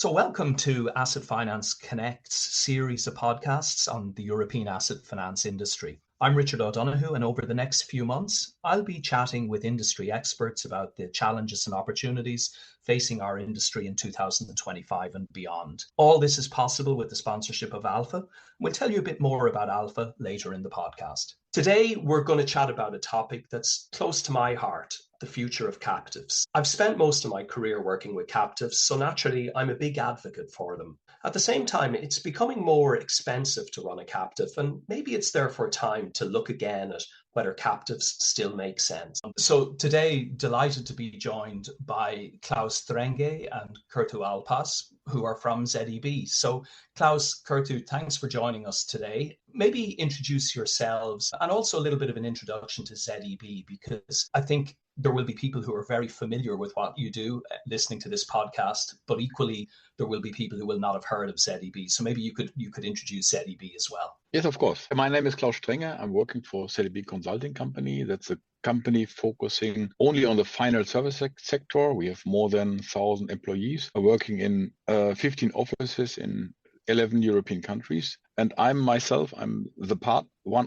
So, welcome to Asset Finance Connect's series of podcasts on the European asset finance industry. I'm Richard O'Donoghue, and over the next few months, I'll be chatting with industry experts about the challenges and opportunities facing our industry in 2025 and beyond. All this is possible with the sponsorship of Alpha. We'll tell you a bit more about Alpha later in the podcast. Today, we're going to chat about a topic that's close to my heart: the future of captives. I've spent most of my career working with captives, so naturally I'm a big advocate for them. At the same time, it's becoming more expensive to run a captive, and maybe it's therefore time to look again at whether captives still make sense. So today, delighted to be joined by Klaus Strenge and Kerttu Alpass, who are from ZEB. So Klaus, Kerttu, thanks for joining us today. Maybe introduce yourselves and also a little bit of an introduction to ZEB, because I think there will be people who are very familiar with what you do listening to this podcast, but equally there will be people who will not have heard of ZEB. So maybe you could introduce ZEB as well. Yes, of course. My name is Klaus Strenge. I'm working for ZEB Consulting Company. That's a company focusing only on the final service sector. We have more than 1,000 employees working in 15 offices in 11 European countries. And I'm one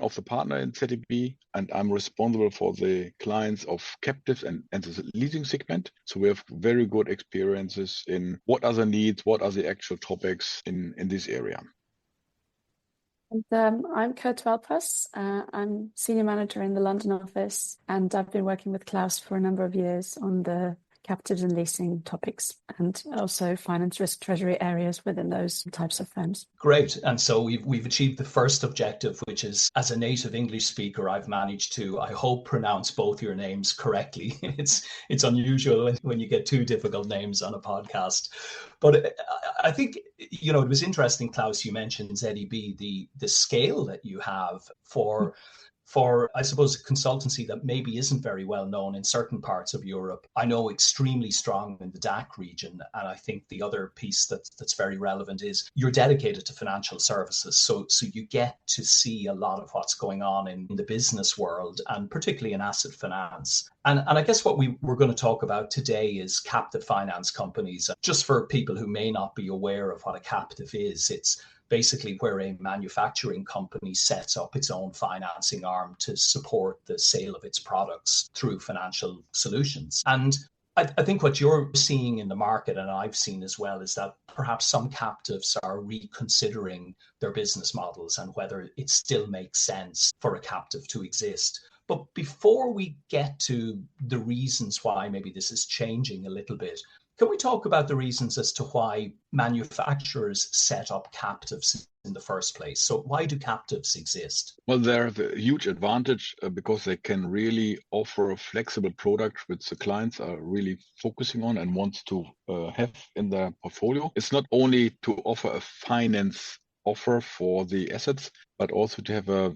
of the partner in ZEB, and I'm responsible for the clients of captives and the leasing segment. So we have very good experiences in what are the needs, what are the actual topics in this area. And I'm Kerttu Alpass. I'm Senior Manager in the London office, and I've been working with Klaus for a number of years on the captives and leasing topics, and also finance, risk, treasury areas within those types of firms. Great. And so we've achieved the first objective, which is, as a native English speaker, I've managed to, I hope, pronounce both your names correctly. It's unusual when you get two difficult names on a podcast. But I think, it was interesting, Klaus, you mentioned ZEB, the scale that you have for, I suppose, a consultancy that maybe isn't very well known in certain parts of Europe. I know extremely strong in the DACH region. And I think the other piece that's very relevant is you're dedicated to financial services. So you get to see a lot of what's going on in the business world, and particularly in asset finance. And I guess what we're going to talk about today is captive finance companies. Just for people who may not be aware of what a captive is, it's basically where a manufacturing company sets up its own financing arm to support the sale of its products through financial solutions. And I think what you're seeing in the market, and I've seen as well, is that perhaps some captives are reconsidering their business models and whether it still makes sense for a captive to exist. But before we get to the reasons why maybe this is changing a little bit, can we talk about the reasons as to why manufacturers set up captives in the first place? So why do captives exist? Well, they have a huge advantage because they can really offer a flexible product which the clients are really focusing on and wants to have in their portfolio. It's not only to offer a finance offer for the assets, but also to have a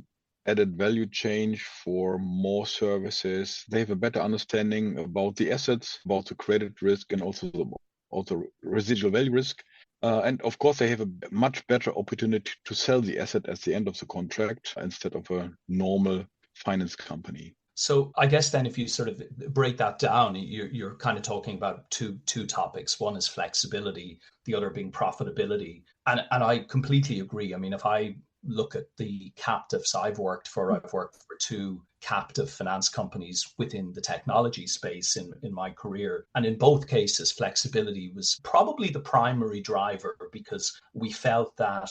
added value change for more services. They have a better understanding about the assets, about the credit risk, and also the residual value risk. And of course, they have a much better opportunity to sell the asset at the end of the contract instead of a normal finance company. So I guess then if you sort of break that down, you're kind of talking about two topics. One is flexibility, the other being profitability. And I completely agree. I mean, if I look at the captives I've worked for two captive finance companies within the technology space in my career. And in both cases, flexibility was probably the primary driver, because we felt that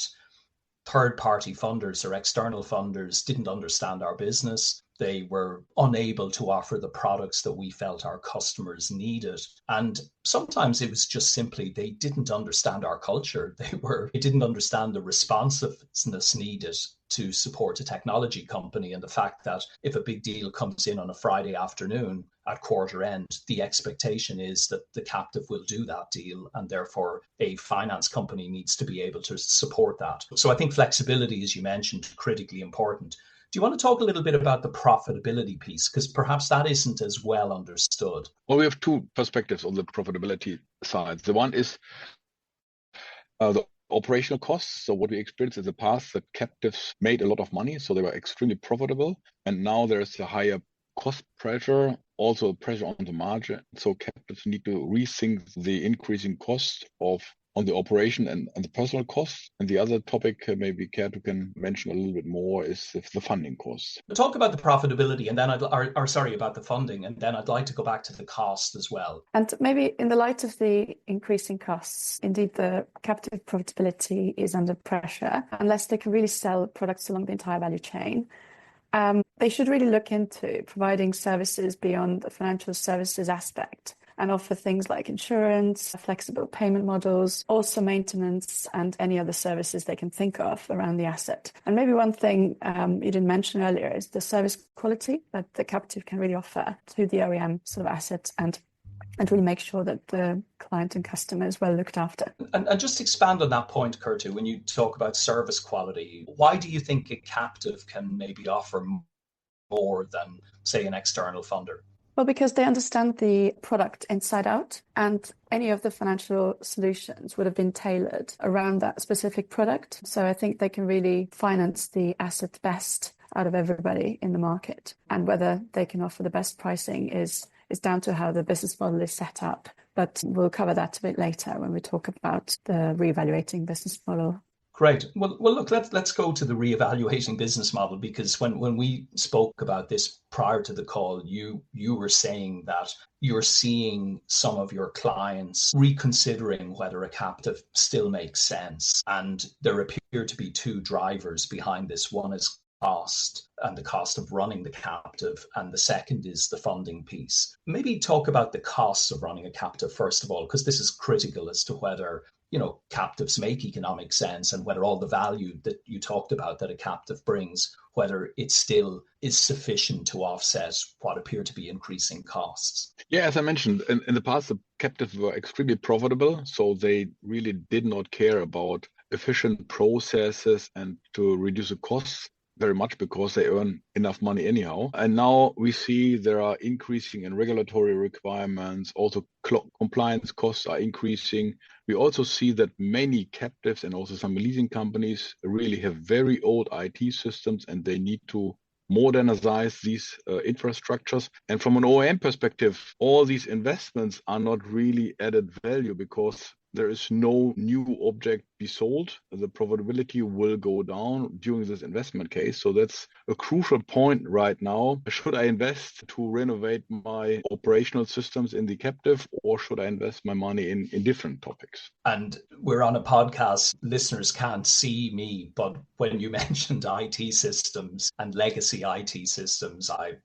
third-party funders or external funders didn't understand our business. They were unable to offer the products that we felt our customers needed. And sometimes it was just simply they didn't understand our culture. They didn't understand the responsiveness needed to support a technology company, and the fact that if a big deal comes in on a Friday afternoon at quarter end, the expectation is that the captive will do that deal, and therefore a finance company needs to be able to support that. So I think flexibility, as you mentioned, critically important. Do you want to talk a little bit about the profitability piece? Because perhaps that isn't as well understood. Well, we have two perspectives on the profitability side. The one is the operational costs. So what we experienced in the past, that captives made a lot of money, so they were extremely profitable. And now there's a higher cost pressure, also pressure on the margin. So captives need to rethink the increasing cost of on the operation and the personal costs. And the other topic, maybe Kerttu can mention a little bit more, is the funding costs. Talk about the profitability, and then about the funding, and then I'd like to go back to the cost as well. And maybe in the light of the increasing costs, indeed the captive profitability is under pressure unless they can really sell products along the entire value chain. They should really look into providing services beyond the financial services aspect and offer things like insurance, flexible payment models, also maintenance, and any other services they can think of around the asset. And maybe one thing you didn't mention earlier is the service quality that the captive can really offer to the OEM sort of asset and really make sure that the client and customer is well looked after. And just expand on that point, Kerttu, when you talk about service quality, why do you think a captive can maybe offer more than, say, an external funder? Well, because they understand the product inside out, and any of the financial solutions would have been tailored around that specific product. So I think they can really finance the asset best out of everybody in the market. And whether they can offer the best pricing is down to how the business model is set up. But we'll cover that a bit later when we talk about the reevaluating business model. Great. Well, look, let's go to the reevaluating business model, because when we spoke about this prior to the call, you were saying that you're seeing some of your clients reconsidering whether a captive still makes sense. And there appear to be two drivers behind this. One is cost and the cost of running the captive, and the second is the funding piece. Maybe talk about the costs of running a captive first of all, because this is critical as to whether captives make economic sense and whether all the value that you talked about that a captive brings, whether it still is sufficient to offset what appear to be increasing costs. Yeah, as I mentioned, in the past, the captives were extremely profitable, so they really did not care about efficient processes and to reduce the costs very much because they earn enough money anyhow. And now we see there are increasing in regulatory requirements, also compliance costs are increasing. We also see that many captives and also some leasing companies really have very old IT systems and they need to modernize these infrastructures. And from an OEM perspective, all these investments are not really added value because there is no new object be sold. The profitability will go down during this investment case. So that's a crucial point right now. Should I invest to renovate my operational systems in the captive, or should I invest my money in different topics? And we're on a podcast. Listeners can't see me, but when you mentioned IT systems and legacy IT systems, I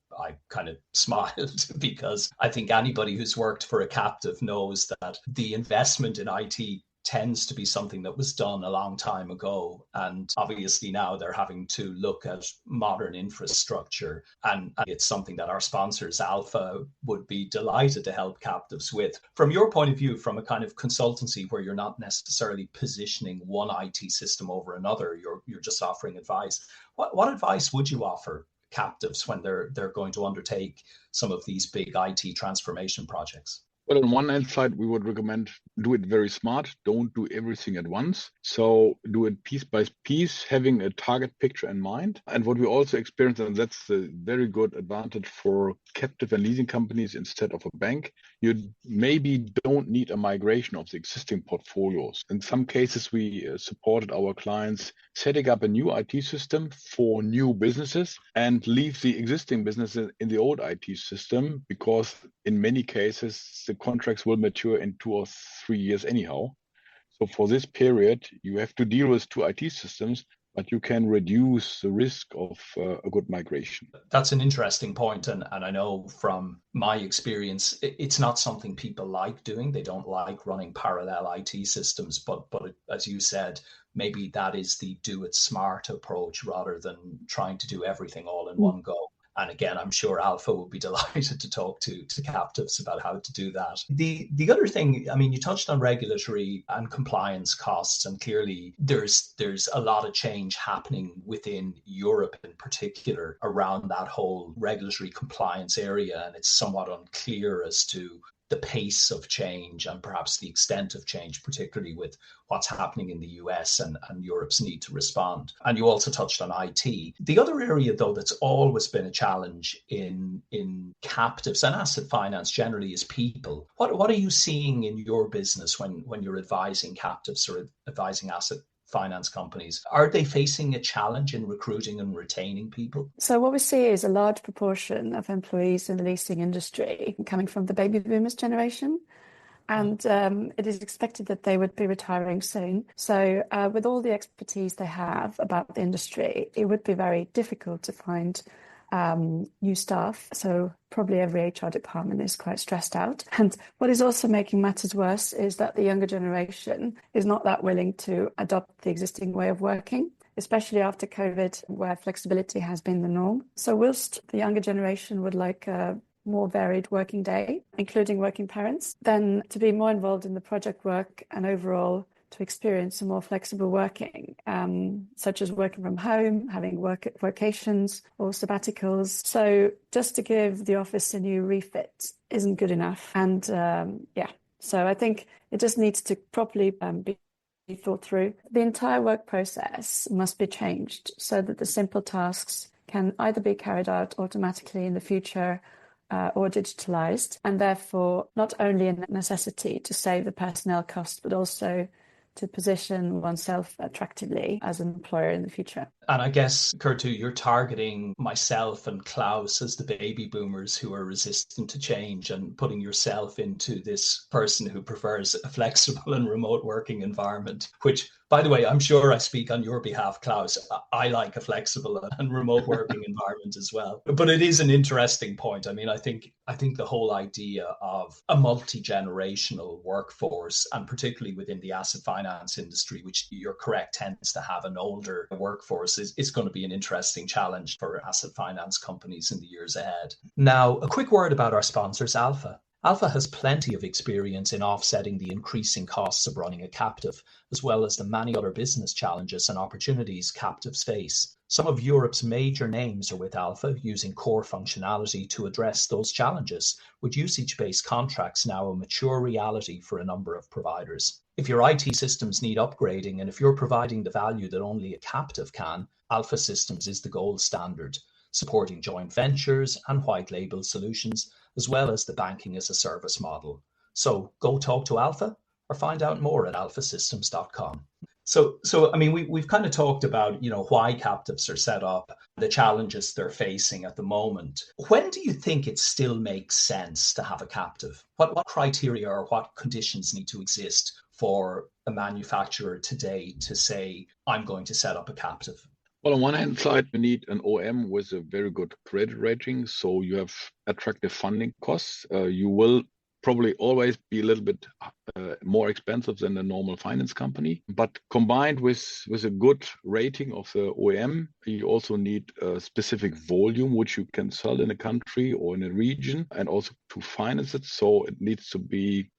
kind of smiled because I think anybody who's worked for a captive knows that the investment in IT tends to be something that was done a long time ago. And obviously now they're having to look at modern infrastructure. And it's something that our sponsors, Alpha, would be delighted to help captives with. From your point of view, from a kind of consultancy where you're not necessarily positioning one IT system over another, you're just offering advice. What advice would you offer captives when they're going to undertake some of these big IT transformation projects? Well, on one hand side, we would recommend do it very smart. Don't do everything at once. So do it piece by piece, having a target picture in mind. And what we also experience, and that's a very good advantage for captive and leasing companies instead of a bank, you maybe don't need a migration of the existing portfolios. In some cases, we supported our clients setting up a new IT system for new businesses and leave the existing businesses in the old IT system, because in many cases, the contracts will mature in 2 or 3 years anyhow. So for this period, you have to deal with 2 IT systems, but you can reduce the risk of a good migration. That's an interesting point. And I know from my experience, it's not something people like doing. They don't like running parallel IT systems. But as you said, maybe that is the do it smart approach rather than trying to do everything all in one go. And again, I'm sure Alpha will be delighted to talk to captives about how to do that. The other thing, I mean, you touched on regulatory and compliance costs, and clearly there's a lot of change happening within Europe in particular around that whole regulatory compliance area, and it's somewhat unclear as to the pace of change and perhaps the extent of change, particularly with what's happening in the US and Europe's need to respond. And you also touched on IT. The other area, though, that's always been a challenge in captives and asset finance generally is people. What are you seeing in your business when you're advising captives or advising asset finance companies? Are they facing a challenge in recruiting and retaining people? So what we see is a large proportion of employees in the leasing industry coming from the baby boomers generation. And it is expected that they would be retiring soon. So with all the expertise they have about the industry, it would be very difficult to find new staff. So probably every HR department is quite stressed out. And what is also making matters worse is that the younger generation is not that willing to adopt the existing way of working, especially after COVID, where flexibility has been the norm. So whilst the younger generation would like a more varied working day, including working parents, then to be more involved in the project work and overall to experience a more flexible working, such as working from home, having vacations or sabbaticals. So just to give the office a new refit isn't good enough. And so I think it just needs to properly be thought through. The entire work process must be changed so that the simple tasks can either be carried out automatically in the future or digitalized, and therefore not only a necessity to save the personnel costs, but also to position oneself attractively as an employer in the future. And I guess, Kerttu, you're targeting myself and Klaus as the baby boomers who are resistant to change, and putting yourself into this person who prefers a flexible and remote working environment, which, by the way, I'm sure I speak on your behalf, Klaus. I like a flexible and remote working environment as well. But it is an interesting point. I mean, I think the whole idea of a multi-generational workforce, and particularly within the asset finance industry, which you're correct tends to have an older workforce, is going to be an interesting challenge for asset finance companies in the years ahead. Now, a quick word about our sponsors, Alpha. Alpha has plenty of experience in offsetting the increasing costs of running a captive, as well as the many other business challenges and opportunities captives face. Some of Europe's major names are with Alpha, using core functionality to address those challenges, with usage-based contracts now a mature reality for a number of providers. If your IT systems need upgrading, and if you're providing the value that only a captive can, Alpha Systems is the gold standard, supporting joint ventures and white label solutions, as well as the banking as a service model. So go talk to Alpha or find out more at alphasystems.com. So I mean, we've kind of talked about, why captives are set up, the challenges they're facing at the moment. When do you think it still makes sense to have a captive? What criteria or what conditions need to exist for a manufacturer today to say, I'm going to set up a captive? Well, on one hand side, you need an OM with a very good credit rating, so you have attractive funding costs. You will probably always be a little bit more expensive than a normal finance company. But combined with a good rating of the OEM, you also need a specific volume which you can sell in a country or in a region, and also to finance it. So it needs to be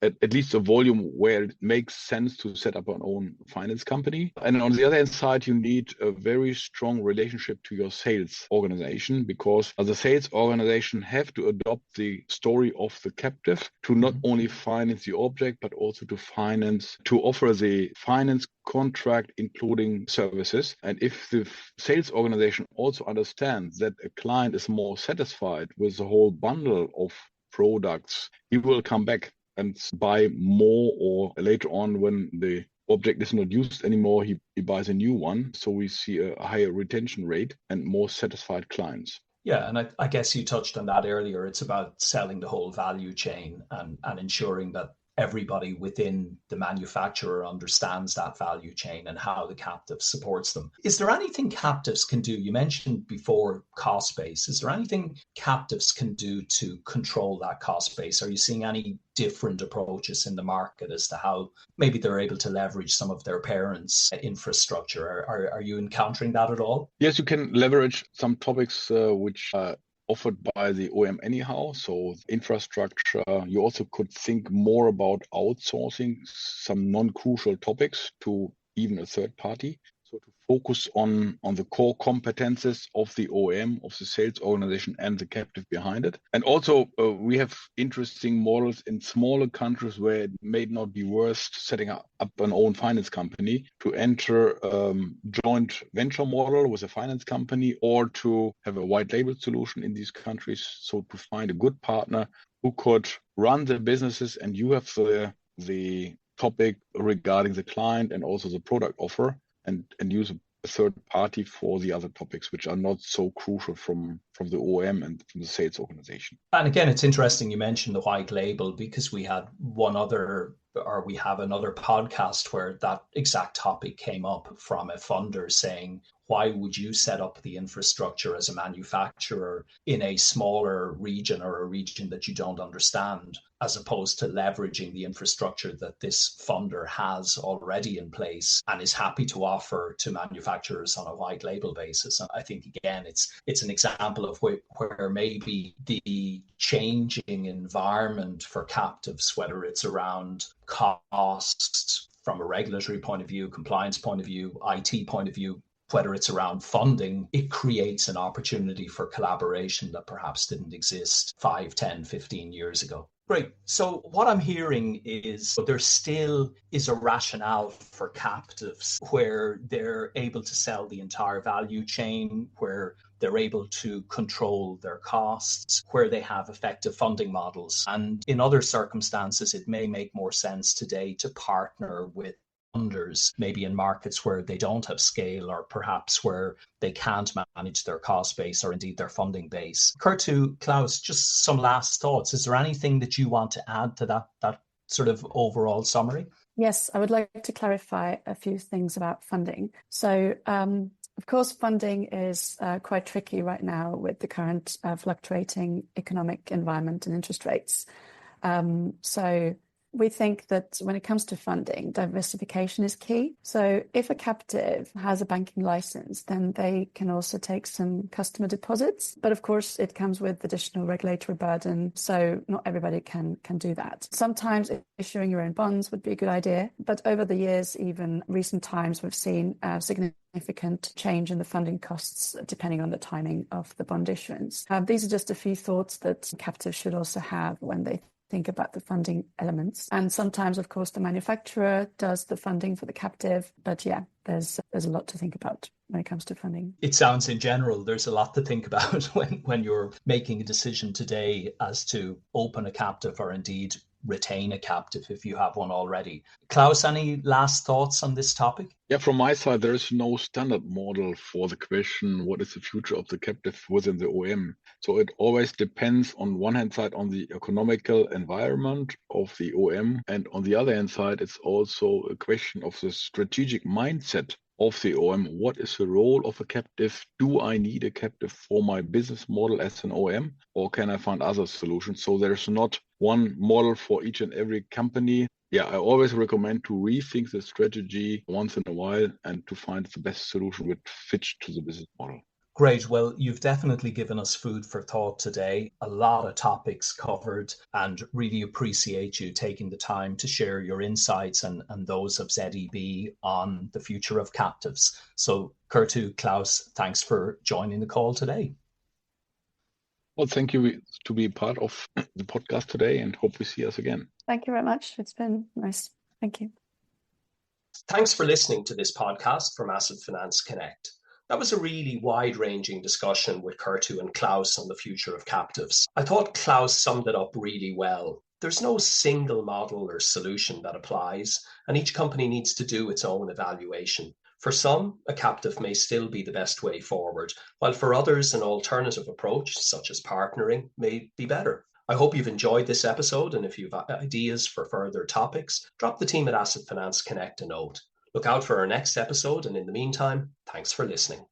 at least a volume where it makes sense to set up an own finance company. And on the other hand side, you need a very strong relationship to your sales organization, because the sales organization have to adopt the story of the captive to not only finance the object, but also to offer the finance contract, including services. And if the sales organization also understands that a client is more satisfied with the whole bundle of products, he will come back and buy more, or later on when the object is not used anymore, he buys a new one. So we see a higher retention rate and more satisfied clients. Yeah, and I guess you touched on that earlier. It's about selling the whole value chain and ensuring that everybody within the manufacturer understands that value chain and how the captive supports them. Is there anything captives can do? You mentioned before cost base. Is there anything captives can do to control that cost base? Are you seeing any different approaches in the market as to how maybe they're able to leverage some of their parents' infrastructure? Are you encountering that at all? Yes, you can leverage some topics which are offered by the OEM anyhow. So infrastructure, you also could think more about outsourcing some non-crucial topics to even a third party. So to focus on the core competences of the OEM, of the sales organization and the captive behind it. And also we have interesting models in smaller countries where it may not be worth setting up an own finance company to enter joint venture model with a finance company or to have a white label solution in these countries. So to find a good partner who could run the businesses and you have the topic regarding the client and also the product offer and use a third party for the other topics, which are not so crucial from the OEM and from the sales organization. And again, it's interesting you mentioned the white label because we have another podcast where that exact topic came up from a funder saying, why would you set up the infrastructure as a manufacturer in a smaller region or a region that you don't understand, as opposed to leveraging the infrastructure that this funder has already in place and is happy to offer to manufacturers on a white label basis. And I think, again, it's an example of where maybe the changing environment for captives, whether it's around cost from a regulatory point of view, compliance point of view, IT point of view, whether it's around funding, it creates an opportunity for collaboration that perhaps didn't exist 5, 10, 15 years ago. Great. So what I'm hearing is there still is a rationale for captives where they're able to sell the entire value chain, where they're able to control their costs, where they have effective funding models. And in other circumstances, it may make more sense today to partner with funders, maybe in markets where they don't have scale or perhaps where they can't manage their cost base or indeed their funding base. Kerttu, Klaus, just some last thoughts. Is there anything that you want to add to that sort of overall summary? Yes, I would like to clarify a few things about funding. So, of course, funding is quite tricky right now with the current fluctuating economic environment and interest rates. So we think that when it comes to funding, diversification is key. So if a captive has a banking license, then they can also take some customer deposits. But of course, it comes with additional regulatory burden. So not everybody can do that. Sometimes issuing your own bonds would be a good idea. But over the years, even recent times, we've seen significant change in the funding costs depending on the timing of the bond issuance. These are just a few thoughts that captives should also have when they think about the funding elements. And sometimes, of course, the manufacturer does the funding for the captive. But yeah, there's a lot to think about when it comes to funding. It sounds in general, there's a lot to think about when you're making a decision today as to open a captive or indeed retain a captive if you have one already. Klaus, any last thoughts on this topic? Yeah, from my side, there is no standard model for the question, what is the future of the captive within the OEM? So it always depends on one hand side on the economical environment of the OEM. And on the other hand side, it's also a question of the strategic mindset of the OEM. What is the role of a captive? Do I need a captive for my business model as an OEM, or can I find other solutions? So there's not one model for each and every company. Yeah, I always recommend to rethink the strategy once in a while and to find the best solution which fits to the business model. Great. Well, you've definitely given us food for thought today. A lot of topics covered, and really appreciate you taking the time to share your insights and those of ZEB on the future of captives. So, Kerttu, Klaus, thanks for joining the call today. Well, thank you to be part of the podcast today and hope we see us again. Thank you very much. It's been nice. Thank you. Thanks for listening to this podcast from Asset Finance Connect. That was a really wide-ranging discussion with Kerttu and Klaus on the future of captives. I thought Klaus summed it up really well. There's no single model or solution that applies, and each company needs to do its own evaluation. For some, a captive may still be the best way forward, while for others, an alternative approach, such as partnering, may be better. I hope you've enjoyed this episode, and if you have ideas for further topics, drop the team at Asset Finance Connect a note. Look out for our next episode, and in the meantime, thanks for listening.